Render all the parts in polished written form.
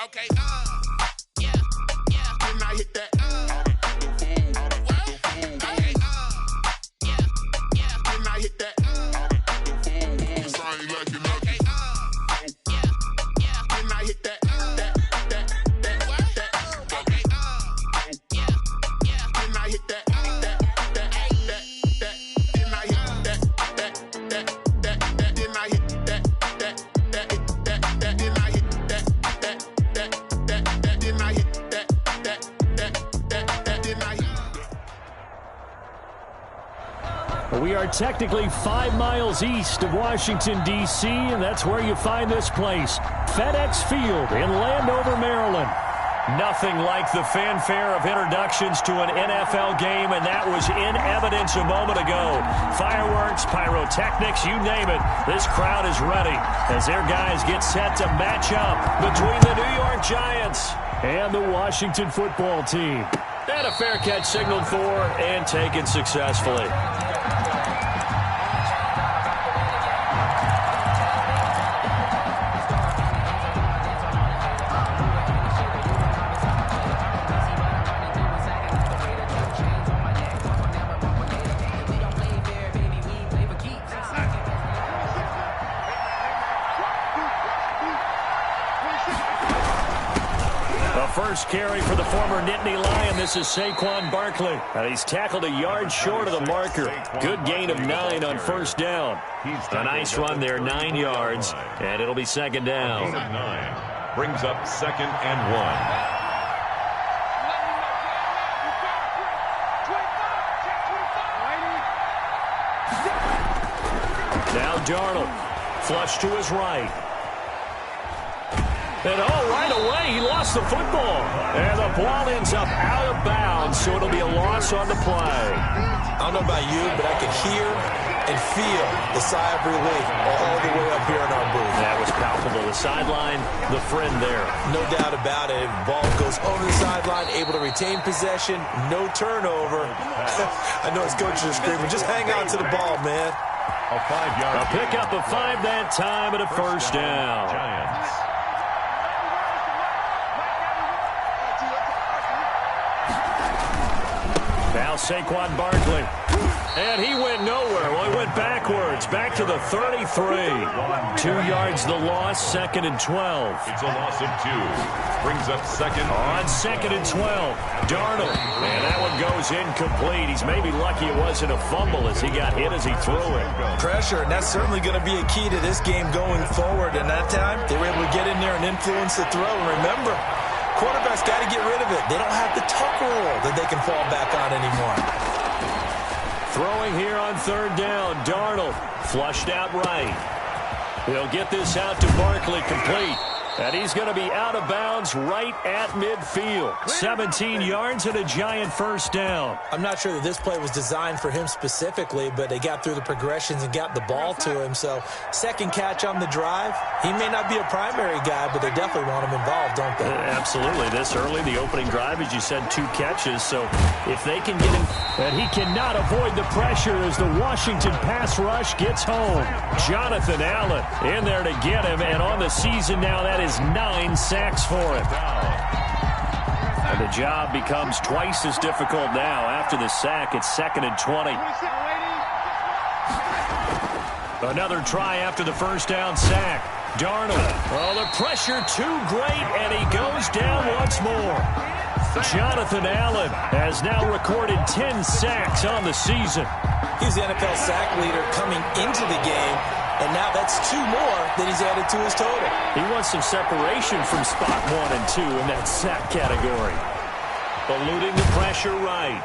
Okay, yeah, then I hit that, okay, yeah, then I hit that, cause I ain't like it, okay, yeah, then I hit that, okay, yeah, then I hit that, then I hit that, then I hit that, then I hit that. We are technically 5 miles east of Washington, D.C., and that's where you find this place, FedEx Field in Landover, Maryland. Nothing like the fanfare of introductions to an NFL game, and that was in evidence a moment ago. Fireworks, pyrotechnics, you name it. This crowd is ready as their guys get set to match up between the New York Giants and the Washington football team. And a fair catch signaled for and taken successfully. First carry for the former Nittany Lion. This is Saquon Barkley. He's tackled a yard short of the marker. Good gain of 9 on first down. A nice run there, 9 yards, and it'll be second down. 9 brings up 2nd and 1. Now Darnold, flush to his right. And right away, he lost the football. And the ball ends up out of bounds, so it'll be a loss on the play. I don't know about you, but I could hear and feel the sigh of relief all the way up here in our booth. That was palpable. The sideline, the friend there. No doubt about it. Ball goes over the sideline, able to retain possession, no turnover. I know his coaches are screaming, just hang on to the ball, man. A pickup of 5 that time and a first down. Giants. Now Saquon Barkley. And he went nowhere. Well, he went backwards. Back to the 33. 2 yards the loss, 2nd and 12. It's a loss of 2. Brings up 2nd. On 2nd and 12. Darnold. And that one goes incomplete. He's maybe lucky it wasn't a fumble as he got hit as he threw it. Pressure, and that's certainly going to be a key to this game going forward. And that time, they were able to get in there and influence the throw. And remember, quarterbacks got to get rid of it. They don't have the tuck rule that they can fall back on anymore. Throwing here on 3rd down. Darnold flushed out right. He'll get this out to Barkley, complete. And he's going to be out of bounds right at midfield. 17 yards and a Giant first down. I'm not sure that this play was designed for him specifically, but they got through the progressions and got the ball to him. So, second catch on the drive. He may not be a primary guy, but they definitely want him involved, don't they? Absolutely. This early, the opening drive, as you said, 2 catches. So, if they can get him, and he cannot avoid the pressure as the Washington pass rush gets home. Jonathan Allen in there to get him, and on the season now, that is 9 sacks for him. And the job becomes twice as difficult now. After the sack, it's 2nd and 20. Another try after the first down sack. Darnold. Oh, the pressure too great, and he goes down once more. Jonathan Allen has now recorded 10 sacks on the season. He's the NFL sack leader coming into the game. And now that's 2 more that he's added to his total. He wants some separation from spot 1 and 2 in that sack category. Eluding the pressure right.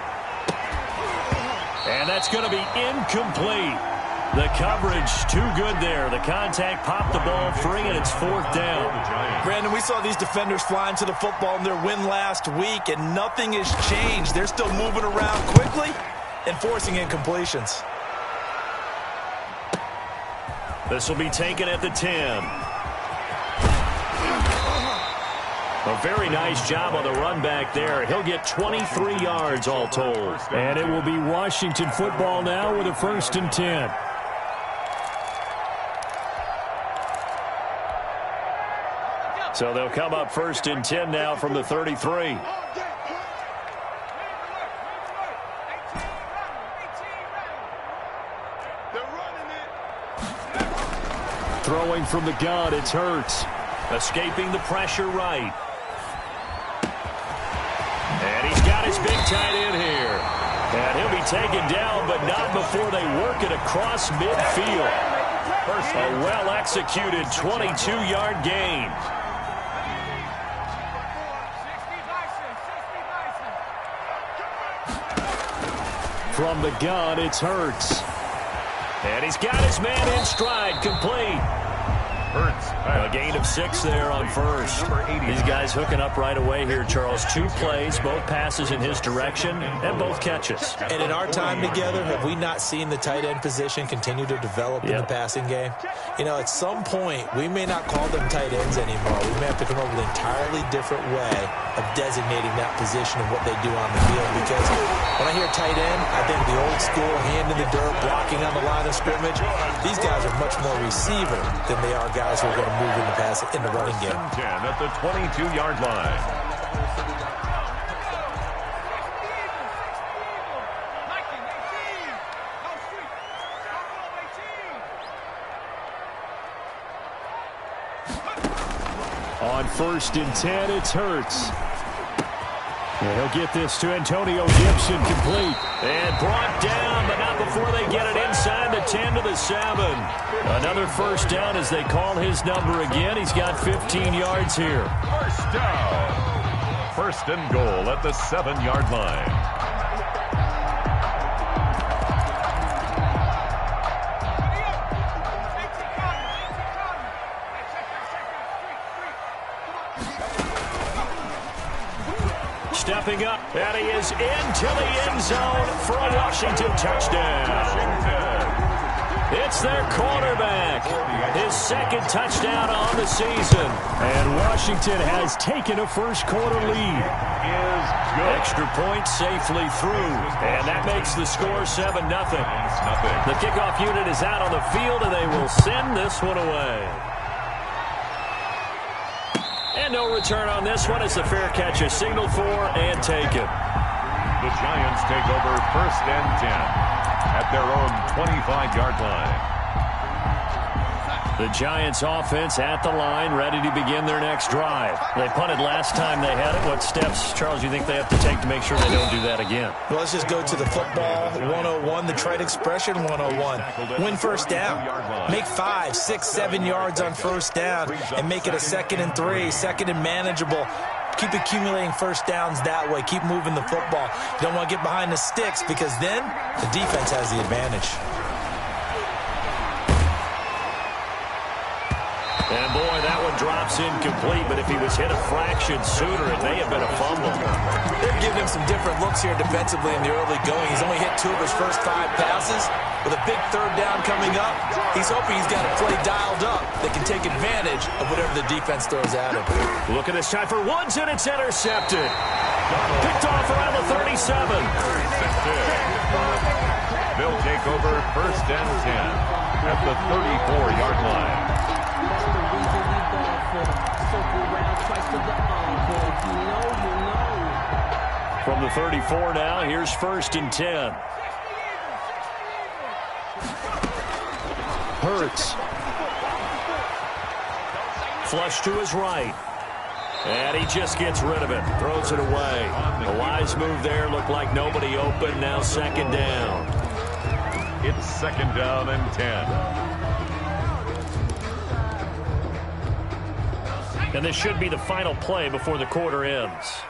And that's going to be incomplete. The coverage too good there. The contact popped the ball free, and it's 4th down. Brandon, we saw these defenders flying to the football in their win last week, and nothing has changed. They're still moving around quickly and forcing incompletions. This will be taken at the 10. A very nice job on the run back there. He'll get 23 yards all told. And it will be Washington football now with a 1st and 10. So they'll come up 1st and 10 now from the 33. Throwing from the gun, it's Hurts. Escaping the pressure right. And he's got his big tight end here. And he'll be taken down, but not before they work it across midfield. A well-executed 22-yard gain. From the gun, it's Hurts. And he's got his man in stride, complete. Hurts. A gain of 6 there on first. These guys hooking up right away here, Charles. 2 plays, both passes in his direction, and both catches. And in our time together, have we not seen the tight end position continue to develop in the passing game? You know, at some point, we may not call them tight ends anymore. We may have to come up with an entirely different way of designating that position and what they do on the field. Because when I hear tight end, I think the old school, hand in the dirt, blocking on the line of scrimmage. These guys are much more receiver than they are guys who are going to move in the pass in the running game. 10 at the 22-yard line. On 1st and 10, it's Hurts. And he'll get this to Antonio Gibson, complete. And brought down, but not before they get it inside the 10 to the 7. Another first down as they call his number again. He's got 15 yards here. First down. 1st and goal at the 7-yard line. Stepping up, and he is into the end zone for a Washington touchdown. It's their quarterback. His 2nd touchdown on the season. And Washington has taken a first-quarter lead. Extra point safely through. And that makes the score 7-0. The kickoff unit is out on the field, and they will send this one away. And no return on this one as the fair catch is signaled for and taken. The Giants take over 1st and 10 at their own 25-yard line. The Giants offense at the line, ready to begin their next drive. They punted last time they had it. What steps, Charles, do you think they have to take to make sure they don't do that again? Well, let's just go to the football 101, the trade expression 101. Win first down. Make 5, 6, 7 yards on first down and make it a 2nd and 3, 2nd and manageable. Keep accumulating first downs that way. Keep moving the football. You don't want to get behind the sticks because then the defense has the advantage. And boy, that one drops incomplete, but if he was hit a fraction sooner, it may have been a fumble. They're giving him some different looks here defensively in the early going. He's only hit 2 of his first 5 passes. With a big 3rd down coming up, he's hoping he's got a play dialed up that can take advantage of whatever the defense throws at him. Look at this time for Woods, and it's intercepted. Picked off around the 37. They'll take over 1st and 10 at the 34-yard line. From the 34 now, here's 1st and 10. Hurts. Flush to his right. And he just gets rid of it. Throws it away. A wise move there. Looked like nobody open. Now 2nd down. It's 2nd down and 10. And this should be the final play before the quarter ends.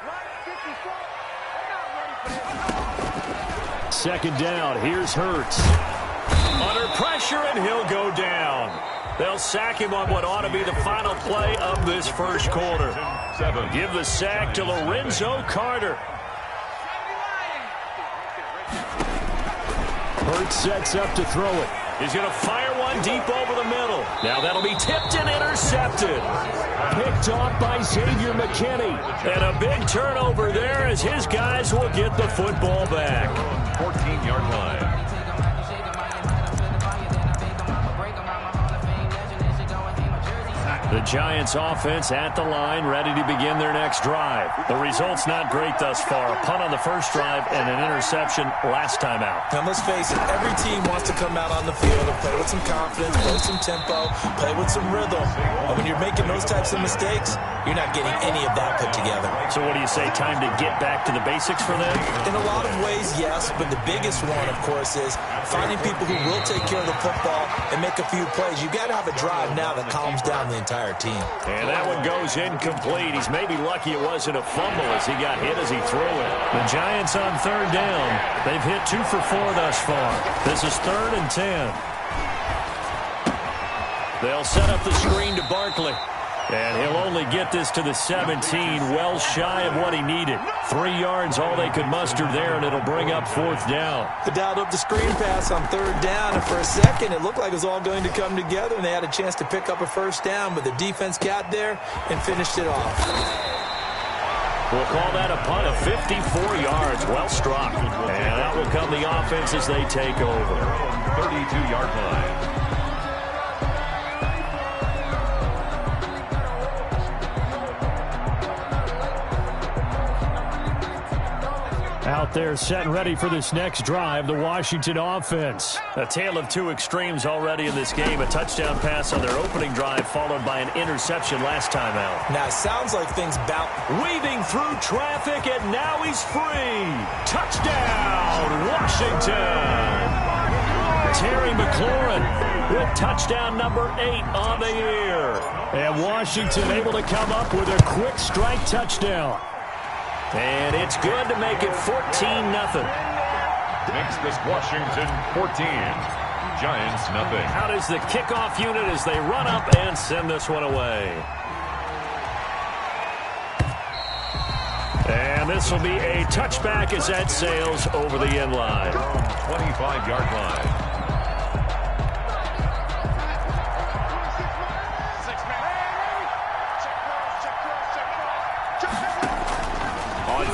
2nd down. Here's Hurts. Under pressure, and he'll go down. They'll sack him on what ought to be the final play of this first quarter. Give the sack to Lorenzo Carter. Hurts sets up to throw it. He's going to fire one deep over the middle. Now that'll be tipped and intercepted. Picked off by Xavier McKinney. And a big turnover there as his guys will get the football back. 14-yard line. The Giants offense at the line, ready to begin their next drive. The result's not great thus far. A punt on the first drive and an interception last time out. Now, let's face it, every team wants to come out on the field and play with some confidence, play with some tempo, play with some rhythm. And when you're making those types of mistakes, you're not getting any of that put together. So what do you say, time to get back to the basics for them? In a lot of ways, yes, but the biggest one, of course, is finding people who will take care of the football and make a few plays. You've got to have a drive now that calms down the entire team. And that one goes incomplete. He's maybe lucky it wasn't a fumble as he got hit as he threw it. The Giants on third down. They've hit 2 for 4 thus far. This is 3rd and 10. They'll set up the screen to Barkley. And he'll only get this to the 17, well shy of what he needed. 3 yards, all they could muster there, and it'll bring up 4th down. They dialed up the screen pass on 3rd down, and for a second, it looked like it was all going to come together, and they had a chance to pick up a 1st down, but the defense got there and finished it off. We'll call that a punt of 54 yards. Well struck. And out will come the offense as they take over. 32-yard line. Out there set and ready for this next drive, the Washington offense. A tale of 2 extremes already in this game. A touchdown pass on their opening drive followed by an interception last time out. Now, it sounds like things bounce. Weaving through traffic, and now he's free. Touchdown, Washington. Terry McLaurin with touchdown number 8 on the year. And Washington able to come up with a quick strike touchdown. And it's good to make it 14-0. Makes this Washington 14. Giants nothing. Out is the kickoff unit as they run up and send this one away. And this will be a touchback as that sails over the end line. 25-yard line.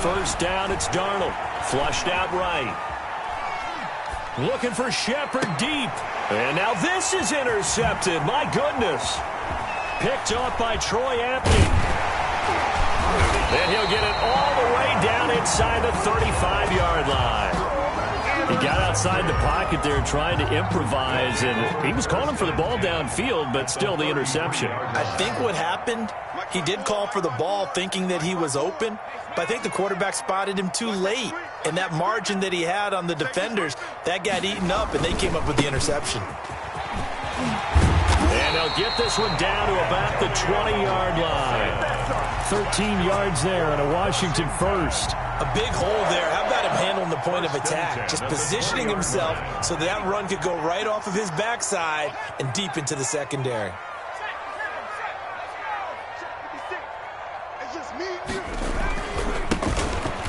First down, it's Darnold. Flushed out right. Looking for Shepard deep. And now this is intercepted. My goodness. Picked off by Troy Apke. And he'll get it all the way down inside the 35-yard line. He got outside the pocket there trying to improvise, and he was calling for the ball downfield, but still the interception. I think what happened, he did call for the ball thinking that he was open, but I think the quarterback spotted him too late. And that margin that he had on the defenders, that got eaten up, and they came up with the interception. And they'll get this one down to about the 20-yard line. 13 yards there and a Washington first. A big hole there. How about him handling the point of attack? Just positioning himself so that run could go right off of his backside and deep into the secondary.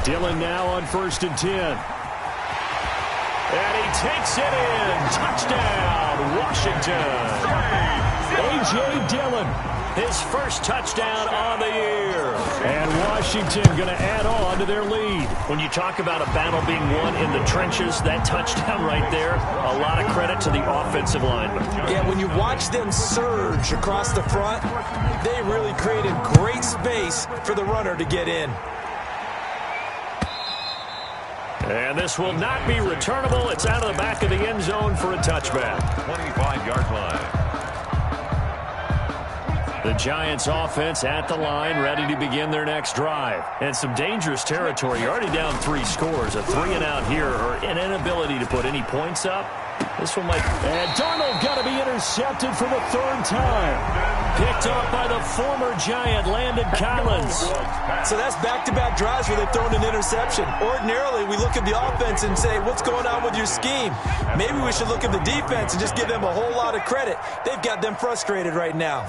Dillon now on 1st and 10. And he takes it in. Touchdown, Washington. A.J. Dillon, his first touchdown on the year. And Washington going to add on to their lead. When you talk about a battle being won in the trenches, that touchdown right there, a lot of credit to the offensive linemen. Yeah, when you watch them surge across the front, they really created great space for the runner to get in. And this will not be returnable. It's out of the back of the end zone for a touchback. 25-yard line. The Giants offense at the line, ready to begin their next drive. And some dangerous territory. You're already down 3 scores. A 3-and-out here, or an inability to put any points up. This one might... And Darnold got to be intercepted for the 3rd time. Picked off by the former Giant, Landon Collins. So that's back-to-back drives where they've thrown an interception. Ordinarily, we look at the offense and say, what's going on with your scheme? Maybe we should look at the defense and just give them a whole lot of credit. They've got them frustrated right now.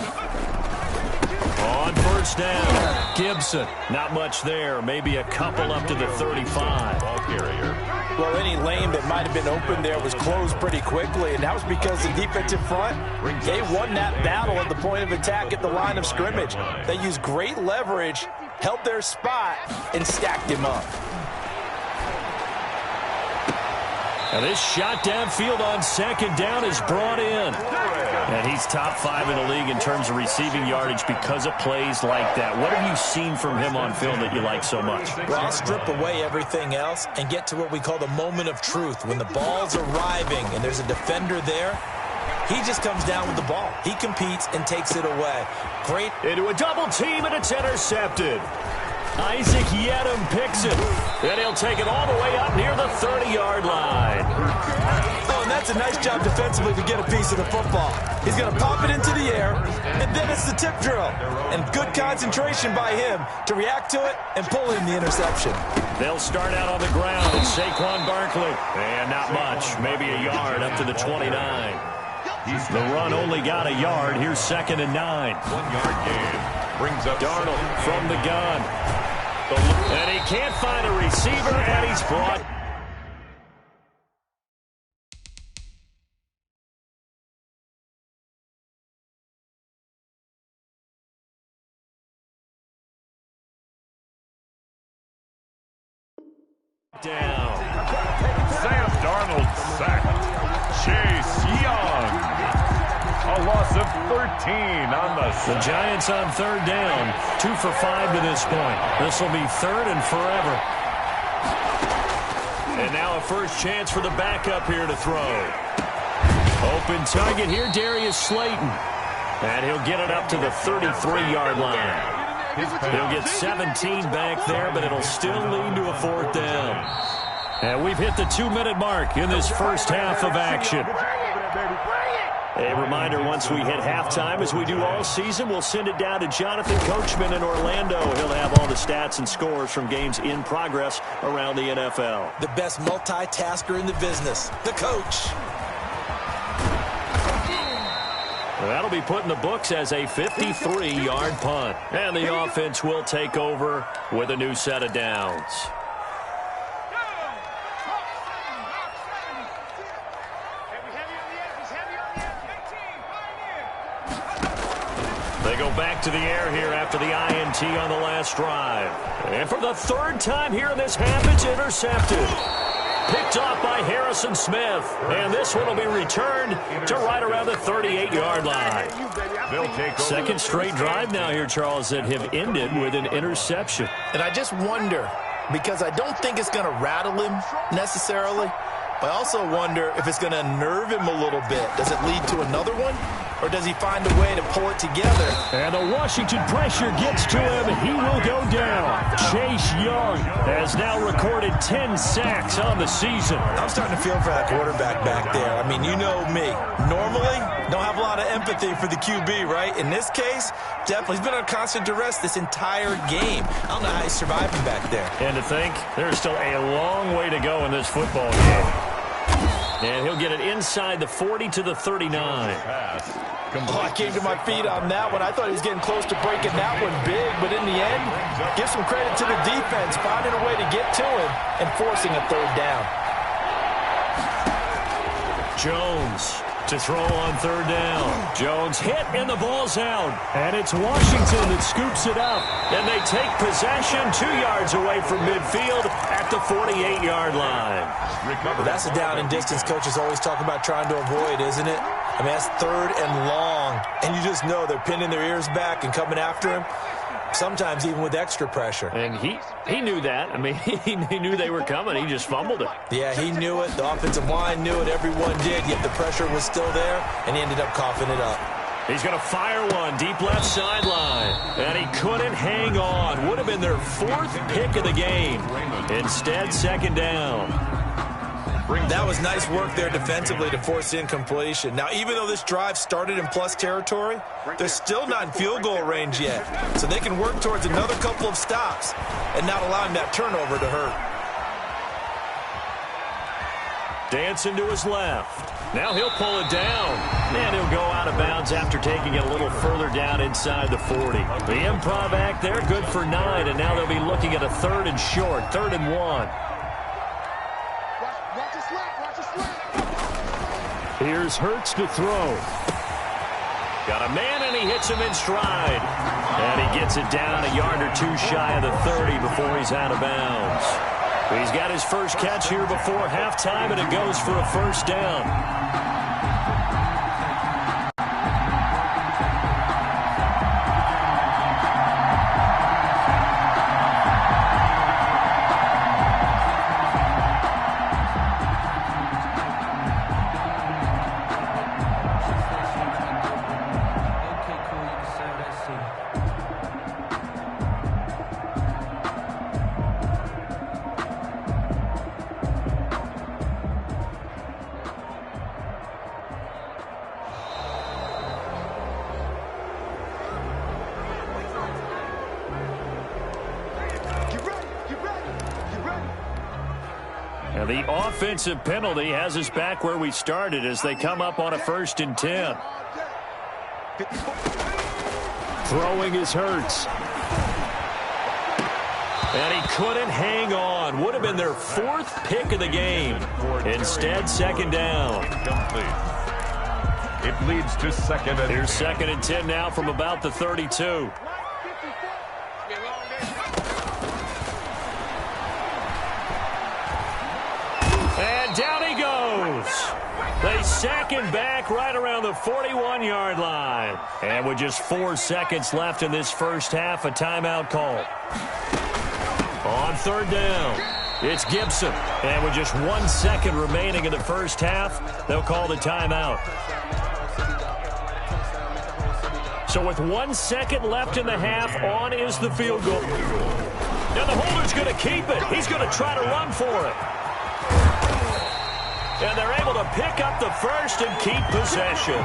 On 1st down, Gibson. Not much there. Maybe a couple up to the 35. Ball carrier. Well, any lane that might have been open there was closed pretty quickly, and that was because the defensive front, they won that battle at the point of attack at the line of scrimmage. They used great leverage, held their spot, and stacked him up. And this shot downfield on 2nd down is brought in. And he's top 5 in the league in terms of receiving yardage because of plays like that. What have you seen from him on film that you like so much? Well, I'll strip away everything else and get to what we call the moment of truth. When the ball's arriving and there's a defender there, he just comes down with the ball. He competes and takes it away. Great. Into a double team, and it's intercepted. Isaac Yedem picks it, and he'll take it all the way up near the 30-yard line. Oh, and that's a nice job defensively to get a piece of the football. He's going to pop it into the air, and then it's the tip drill. And good concentration by him to react to it and pull in the interception. They'll start out on the ground. It's Saquon Barkley. And not much, maybe a yard up to the 29. The run only got a yard. Here's 2nd and 9. 1-yard gain. Brings up Darnold from the gun. And he can't find a receiver, and he's brought. Down. Sam Darnold sacked. Chase Young. A loss of 13 on the The Giants on 3rd down. 2 for 5 to this point. This will be 3rd and forever. And now a first chance for the backup here to throw. Open target here, Darius Slayton. And he'll get it up to the 33-yard line. He'll get 17 back there, but it'll still lead to a 4th down. And we've hit the 2-minute mark in this first half of action. A reminder, once we hit halftime, as we do all season, we'll send it down to Jonathan Coachman in Orlando. He'll have all the stats and scores from games in progress around the NFL. The best multitasker in the business, the coach. That'll be put in the books as a 53-yard punt. And the offense will take over with a new set of downs. They go back to the air here after the INT on the last drive. And for the 3rd time here in this half, it's intercepted. Picked off by Harrison Smith. And this one will be returned to right around the 38-yard line. They'll take over. 2nd straight drive now here, Charles, that have ended with an interception. And I just wonder, because I don't think it's going to rattle him necessarily, but I also wonder if it's going to unnerve him a little bit. Does it lead to another one? Or does he find a way to pull it together? And the Washington pressure gets to him. He will go down. Chase Young has now recorded 10 sacks on the season. I'm starting to feel for that quarterback back there. I mean, you know me. Normally, don't have a lot of empathy for the QB, right? In this case, definitely. He's been on constant duress this entire game. I don't know how he's surviving back there. And to think, there's still a long way to go in this football game. And he'll get it inside the 40 to the 39. Oh, I came to my feet on that one. I thought he was getting close to breaking that one big, but in the end, give some credit to the defense, finding a way to get to him and forcing a 3rd down. Jones to throw on 3rd down. Jones hit, and the ball's out. And it's Washington that scoops it up. And they take possession 2 yards away from midfield at the 48-yard line. That's a down and distance coaches always talk about trying to avoid, isn't it? I mean, that's 3rd and long. And you just know they're pinning their ears back and coming after him, sometimes even with extra pressure. And he knew that. I mean, he knew they were coming. He just fumbled it. Yeah, he knew it. The offensive line knew it. Everyone did, yet the pressure was still there, and he ended up coughing it up. He's going to fire one deep left sideline. And he couldn't hang on. Would have been their 4th pick of the game. Instead, 2nd down. That was nice work there defensively to force incompletion. Now, even though this drive started in plus territory, they're still not in field goal range yet. So they can work towards another couple of stops and not allowing that turnover to hurt. Dancing to his left. Now he'll pull it down. And he'll go out of bounds after taking it a little further down inside the 40. The improv act there, good for 9. And now they'll be looking at a 3rd and short, 3rd and 1. Here's Hurts to throw. Got a man, and he hits him in stride. And he gets it down a yard or 2 shy of the 30 before he's out of bounds. He's got his first catch here before halftime, and it goes for a 1st down. And the offensive penalty has us back where we started as they come up on a 1st and 10. Throwing is Hurts. And he couldn't hang on. Would have been their 4th pick of the game. Instead, 2nd down. It leads to 2nd and 10. Here's 2nd and 10 now from about the 32. And down he goes. They sack him back right around the 41-yard line. And with just 4 seconds left in this first half, a timeout call. On 3rd down, it's Gibson. And with just 1 second remaining in the first half, they'll call the timeout. So with 1 second left in the half, on is the field goal. Now the holder's going to keep it. He's going to try to run for it. And they're able to pick up the first and keep possession.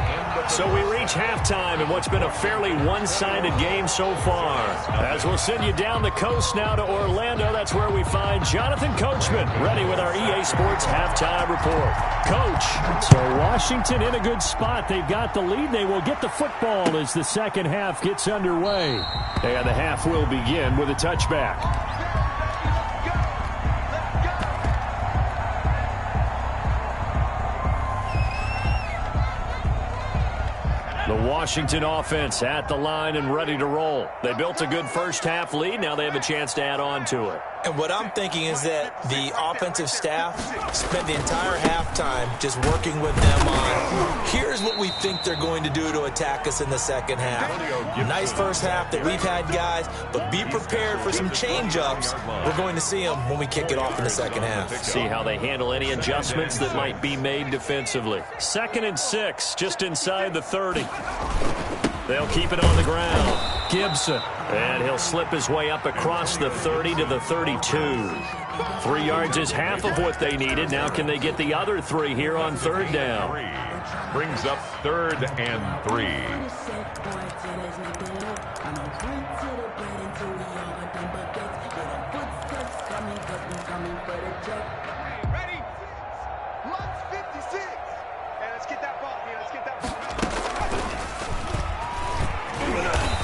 So we reach halftime in what's been a fairly one-sided game so far. As we'll send you down the coast now to Orlando, that's where we find Jonathan Coachman ready with our EA Sports Halftime Report. Coach. So Washington in a good spot. They've got the lead. They will get the football as the second half gets underway. And the half will begin with a touchback. The Washington offense at the line and ready to roll. They built a good first half lead. Now they have a chance to add on to it. And what I'm thinking is that the offensive staff spent the entire halftime just working with them on, here's what we think they're going to do to attack us in the second half. Nice first half that we've had, guys, but be prepared for some change-ups. We're going to see them when we kick it off in the second half. See how they handle any adjustments that might be made defensively. 2nd and 6, just inside the 30. They'll keep it on the ground. Gibson. And he'll slip his way up across the 30 to the 32. 3 yards is half of what they needed. Now can they get the other 3 here on 3rd down? Brings up 3rd and 3. Ready? Lunch 56. And let's get that ball here. Let's get that ball.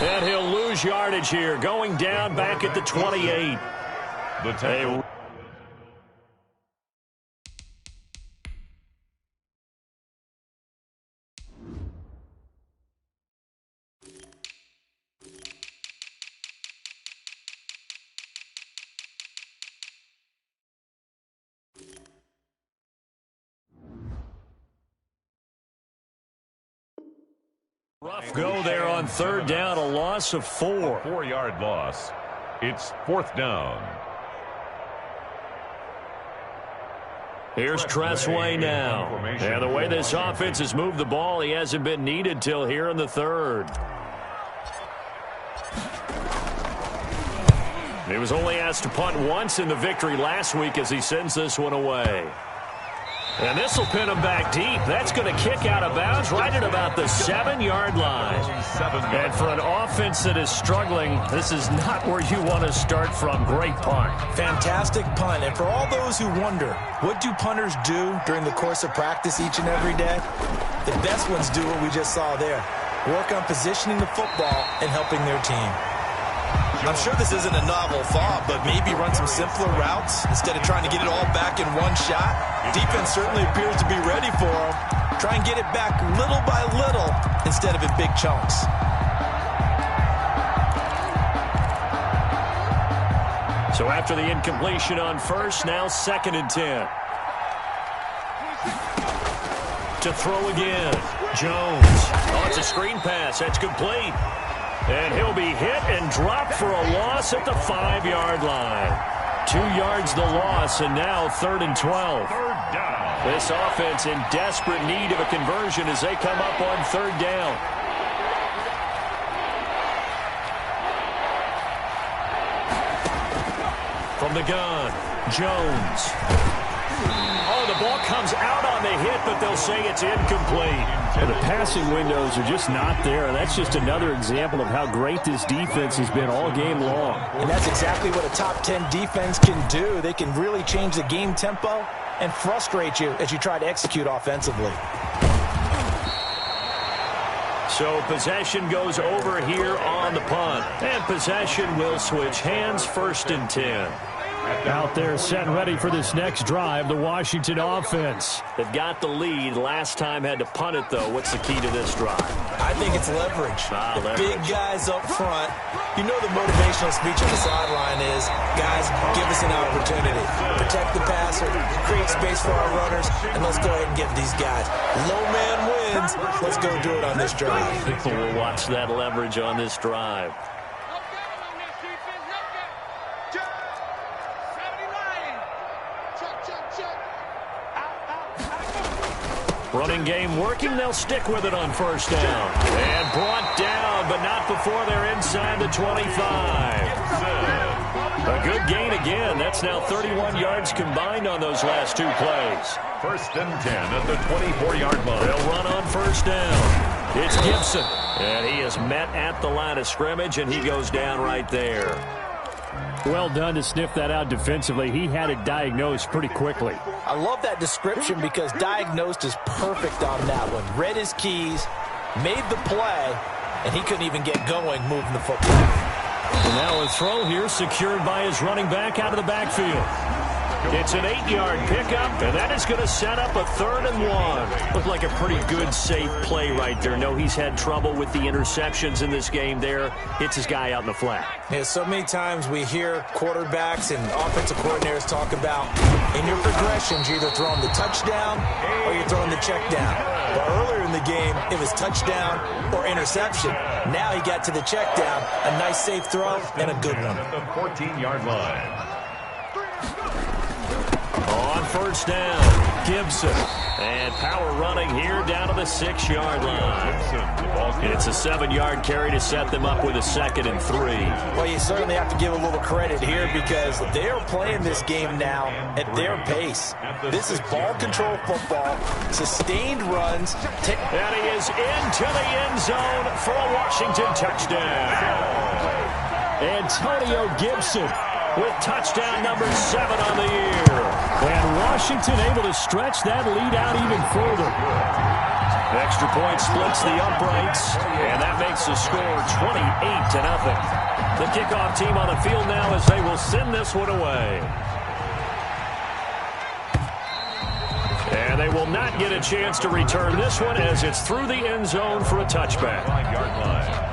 And he'll lose yardage here, going down back at the 28. The tackle. Rough go there on 3rd down, a loss of 4. 4-yard loss. It's 4th down. Here's Tressway now. And the way this offense has moved the ball, he hasn't been needed till here in the 3rd. He was only asked to punt once in the victory last week as he sends this one away. And this will pin him back deep. That's going to kick out of bounds right at about the 7-yard line. And for an offense that is struggling, this is not where you want to start from. Great punt. Fantastic punt. And for all those who wonder, what do punters do during the course of practice each and every day? The best ones do what we just saw there. Work on positioning the football and helping their team. I'm sure this isn't a novel thought, but maybe run some simpler routes instead of trying to get it all back in one shot. Defense certainly appears to be ready for them. Try and get it back little by little instead of in big chunks. So after the incompletion on 1st, now 2nd and 10. To throw again. Jones. Oh, it's a screen pass. That's complete. And he'll be hit and dropped for a loss at the 5-yard line. 2 yards the loss, and now 3rd and 12. This offense in desperate need of a conversion as they come up on 3rd down. From the gun, Jones. Oh, the ball comes out on the hit, but they'll say it's incomplete. Well, the passing windows are just not there. That's just another example of how great this defense has been all game long. And that's exactly what a top 10 defense can do. They can really change the game tempo and frustrate you as you try to execute offensively. So possession goes over here on the punt. And possession will switch hands, 1st and 10. Out there set and ready for this next drive, the Washington offense. They've got the lead. Last time had to punt it, though. What's the key to this drive? I think it's leverage. Leverage. Big guys up front. You know the motivational speech on the sideline is, guys, give us an opportunity. Protect the passer, create space for our runners, and let's go ahead and get these guys. Low man wins. Let's go do it on this drive. We'll watch that leverage on this drive. Running game working. They'll stick with it on 1st down. And brought down, but not before they're inside the 25. A good gain again. That's now 31 yards combined on those last 2 plays. 1st and 10 at the 24-yard line. They'll run on 1st down. It's Gibson. And he is met at the line of scrimmage, and he goes down right there. Well done to sniff that out defensively. He had it diagnosed pretty quickly. I love that description because diagnosed is perfect on that one. Read his keys, made the play, and he couldn't even get going moving the football. And now a throw here secured by his running back out of the backfield. It's an 8-yard pickup, and that is going to set up a 3rd and 1. Looked like a pretty good, safe play right there. No, he's had trouble with the interceptions in this game there. Hits his guy out in the flat. Yeah, so many times we hear quarterbacks and offensive coordinators talk about in your progressions, you're either throwing the touchdown or you're throwing the check down. But earlier in the game, it was touchdown or interception. Now he got to the check down, a nice safe throw, and a good one. At the 14-yard line. On 1st down, Gibson. And power running here down to the 6-yard line. It's a 7-yard carry to set them up with a 2nd and 3. Well, you certainly have to give a little credit here because they're playing this game now at their pace. This is ball control football, sustained runs. And he is into the end zone for a Washington touchdown. Antonio Gibson with touchdown number 7 on the year. And Washington able to stretch that lead out even further. Extra point splits the uprights, and that makes the score 28-0. The kickoff team on the field now as they will send this one away. And they will not get a chance to return this one as it's through the end zone for a touchback. 5-yard line.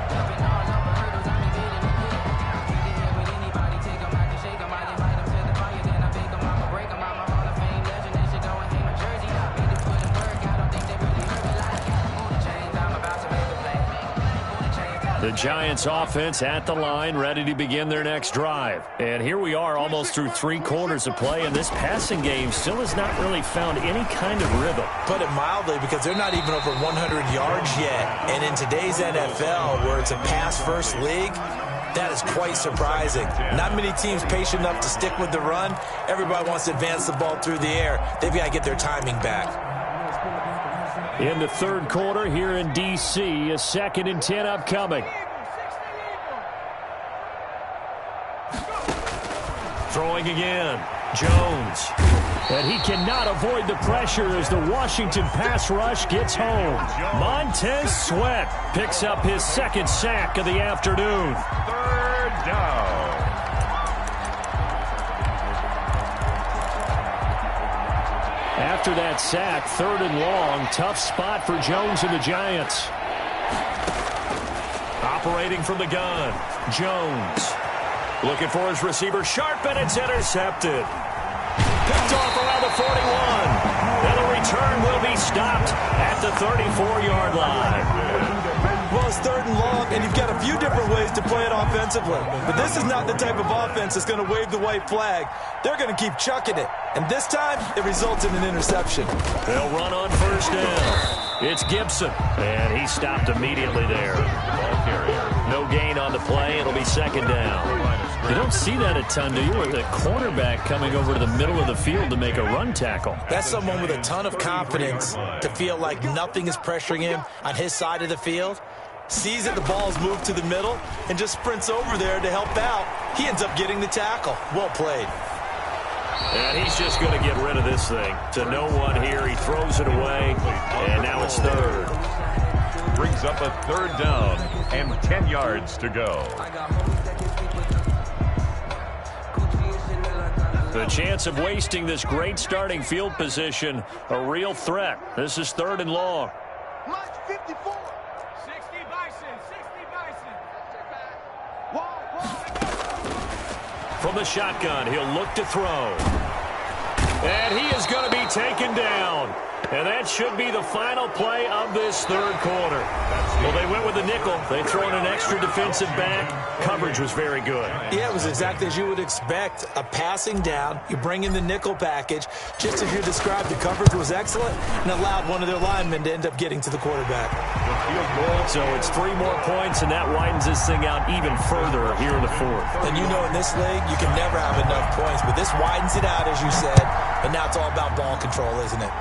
The Giants offense at the line, ready to begin their next drive. And here we are almost through 3 quarters of play, and this passing game still has not really found any kind of rhythm. Put it mildly, because they're not even over 100 yards yet. And in today's NFL, where it's a pass-first league, that is quite surprising. Not many teams patient enough to stick with the run. Everybody wants to advance the ball through the air. They've got to get their timing back. In the 3rd quarter here in D.C., a 2nd and 10 upcoming. Throwing again, Jones. And he cannot avoid the pressure as the Washington pass rush gets home. Montez Sweat picks up his 2nd sack of the afternoon. 3rd down. After that sack, 3rd and long, tough spot for Jones and the Giants. Operating from the gun, Jones. Looking for his receiver, Sharp, and it's intercepted. Picked off around the 41. And the return will be stopped at the 34-yard line. Well, it's 3rd and long, and you've got a few different ways to play it offensively. But this is not the type of offense that's going to wave the white flag. They're going to keep chucking it. And this time, it results in an interception. They'll run on 1st down. It's Gibson. And he stopped immediately there. Ball carrier. No gain on the play. It'll be 2nd down. You don't see that a ton, do you? With a cornerback coming over to the middle of the field to make a run tackle. That's someone with a ton of confidence to feel like nothing is pressuring him on his side of the field. Sees that the ball's moved to the middle and just sprints over there to help out. He ends up getting the tackle. Well played. And he's just going to get rid of this thing. To no one here. He throws it away, and now it's third. Brings up a third down and 10 yards to go. The chance of wasting this great starting field position, a real threat. This is third and long. Lunch 54. 60 Bison, 60 Bison. From the shotgun, he'll look to throw. And he is going to be taken down. And that should be the final play of this third quarter. Well, they went with the nickel. They throw in an extra defensive back. Coverage was very good. Yeah, it was exactly as you would expect. A passing down. You bring in the nickel package. Just as you described, the coverage was excellent and allowed one of their linemen to end up getting to the quarterback. So it's 3 more points, and that widens this thing out even further here in the fourth. And you know in this league, you can never have enough points, but this widens it out, as you said. And now it's all about ball control, isn't it?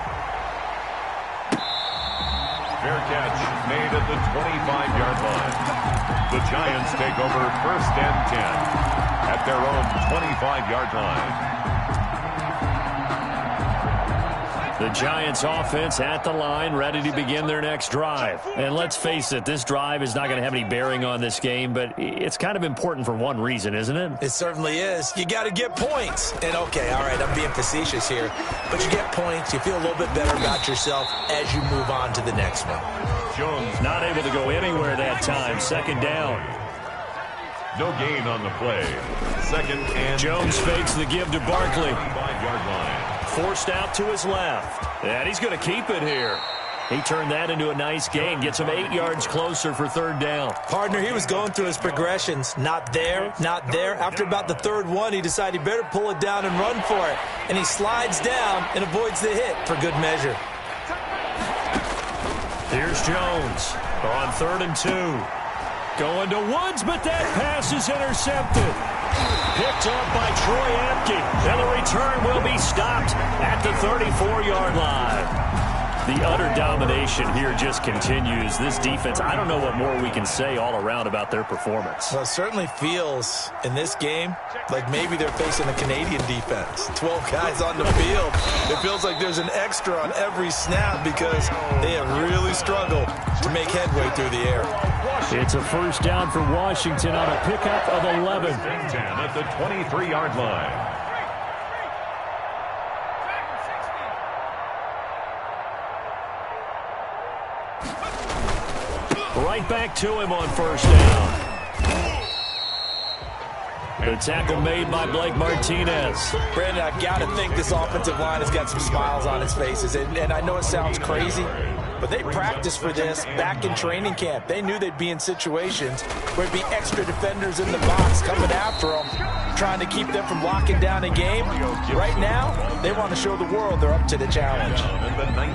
Fair catch made at the 25-yard line. The Giants take over first and 10 at their own 25-yard line. The Giants offense at the line, ready to begin their next drive. And let's face it, this drive is not going to have any bearing on this game, but it's kind of important for one reason, isn't it? It certainly is. You got to get points. And okay, all right, I'm being facetious here, but you get points, you feel a little bit better about yourself as you move on to the next one. Jones not able to go anywhere that time. Second down. No gain on the play. Second and Jones fakes the give to Barkley. 5-yard line. Forced out to his left. And he's going to keep it here. He turned that into a nice gain. Gets him 8 yards closer for third down. Partner, he was going through his progressions. Not there, not there. After about the third one, he decided he better pull it down and run for it. And he slides down and avoids the hit for good measure. Here's Jones on 3rd and 2. Going to Woods, but that pass is intercepted. Picked up by Troy Apke. And the return will be stopped at the 34-yard line. The utter domination here just continues. This defense, I don't know what more we can say all around about their performance. Well, it certainly feels in this game like maybe they're facing a Canadian defense. 12 guys on the field. It feels like there's an extra on every snap because they have really struggled to make headway through the air. It's a first down for Washington on a pickup of 11. 10 at the 23-yard line. Right back to him on first down. The tackle made by Blake Martinez. Brandon, I've got to think this offensive line has got some smiles on its faces. And I know it sounds crazy, but they practiced for this back in training camp. They knew they'd be in situations where there'd be extra defenders in the box coming after them, trying to keep them from locking down a game. Right now, they want to show the world they're up to the challenge.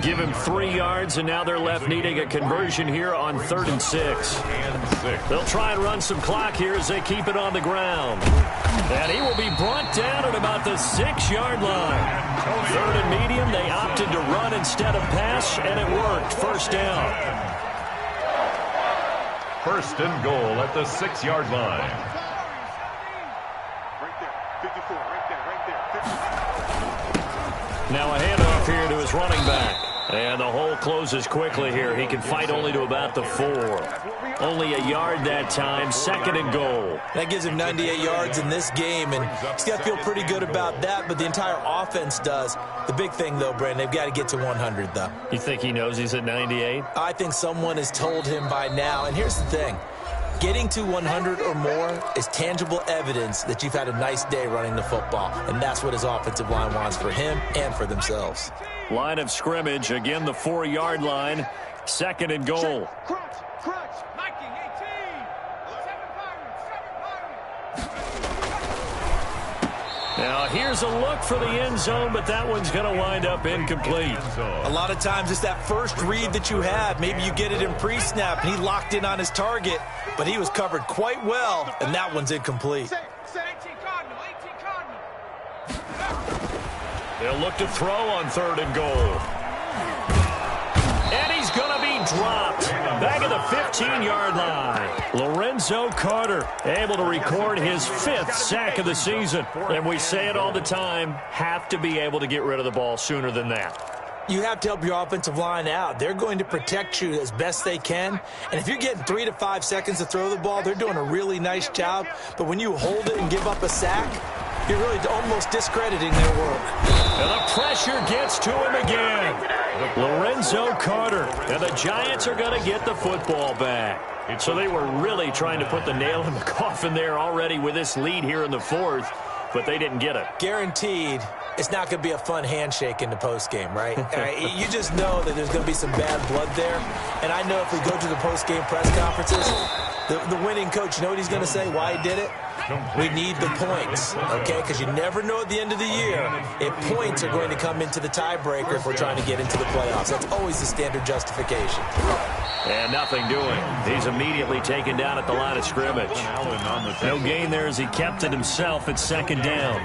Give him 3 yards, and now they're left needing a conversion here on 3rd and 6. They'll try and run some clock here as they keep it on the ground. And he will be brought down at about the 6-yard line. 3rd and medium, they opted to run instead of pass, and it worked. First down. First and goal at the 6-yard line. Right there. 54. Right there. Now a handoff here to his running back. And the hole closes quickly here. He can fight only to about the 4. Only a yard that time. 2nd and goal. That gives him 98 yards in this game, and he's got to feel pretty good about that, but the entire offense does. The big thing, though, Brandon, they've got to get to 100, though. You think he knows he's at 98? I think someone has told him by now, and here's the thing. Getting to 100 or more is tangible evidence that you've had a nice day running the football, and that's what his offensive line wants for him and for themselves. Line of scrimmage, again the 4-yard line. 2nd and goal. Crunch. Crunch. Nike 18. 7 Pirates. 7 Pirates. Now here's a look for the end zone, but that one's going to wind up incomplete. A lot of times it's that first read that you have. Maybe you get it in pre-snap, and he locked in on his target, but he was covered quite well, and that one's incomplete. 18 Cardinal. 18 Cardinal. They'll look to throw on 3rd and goal. And he's going to be dropped. Back at the 15-yard line. Lorenzo Carter able to record his 5th sack of the season. And we say it all the time, have to be able to get rid of the ball sooner than that. You have to help your offensive line out. They're going to protect you as best they can. And if you're getting 3 to 5 seconds to throw the ball, they're doing a really nice job. But when you hold it and give up a sack, you're really almost discrediting their work. And the pressure gets to him again. Lorenzo Carter. And the Giants are going to get the football back. So they were really trying to put the nail in the coffin there already with this lead here in the 4th, but they didn't get it. Guaranteed. It's not going to be a fun handshake in the postgame, right? You just know that there's going to be some bad blood there. And I know if we go to the postgame press conferences, the winning coach, you know what he's going to say, why he did it? We need the points, okay? Because you never know at the end of the year if points are going to come into the tiebreaker if we're trying to get into the playoffs. That's always the standard justification. And nothing doing. He's immediately taken down at the line of scrimmage. No gain there as he kept it himself at 2nd down.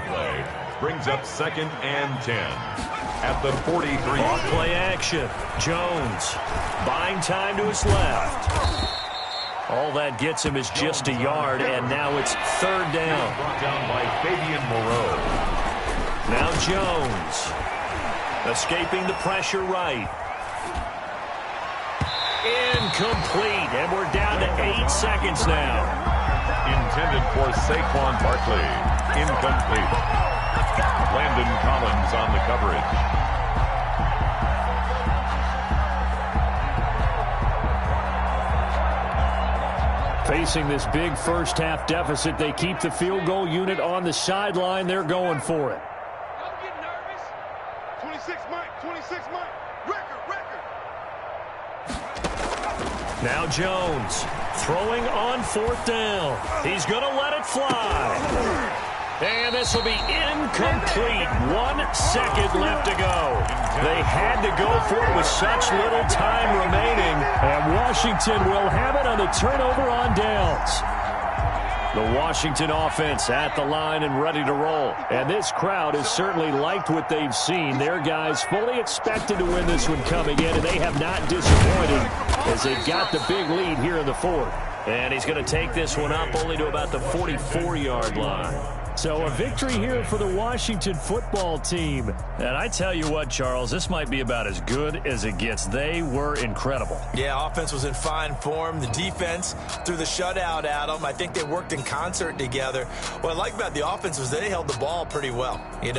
Brings up 2nd and 10 at the 43. Off play action. Jones buying time to his left. All that gets him is just a yard, and now it's 3rd down. Brought down by Fabian Moreau. Now Jones escaping the pressure right. Incomplete, and we're down to 8 seconds now. Intended for Saquon Barkley. Incomplete. Landon Collins on the coverage. Facing this big first-half deficit, they keep the field goal unit on the sideline. They're going for it. Don't get nervous. 26 Mike, 26 Mike. Record. Now Jones throwing on 4th down. He's going to let it fly. And this will be incomplete. 1 second left to go. They had to go for it with such little time remaining. And Washington will have it on the turnover on downs. The Washington offense at the line and ready to roll. And this crowd has certainly liked what they've seen. Their guys fully expected to win this one coming in, and they have not disappointed as they got the big lead here in the 4th. And he's going to take this one up only to about the 44-yard line. So a victory here for the Washington football team. And I tell you what, Charles, this might be about as good as it gets. They were incredible. Yeah, offense was in fine form. The defense threw the shutout at them. I think they worked in concert together. What I like about the offense was they held the ball pretty well. You know,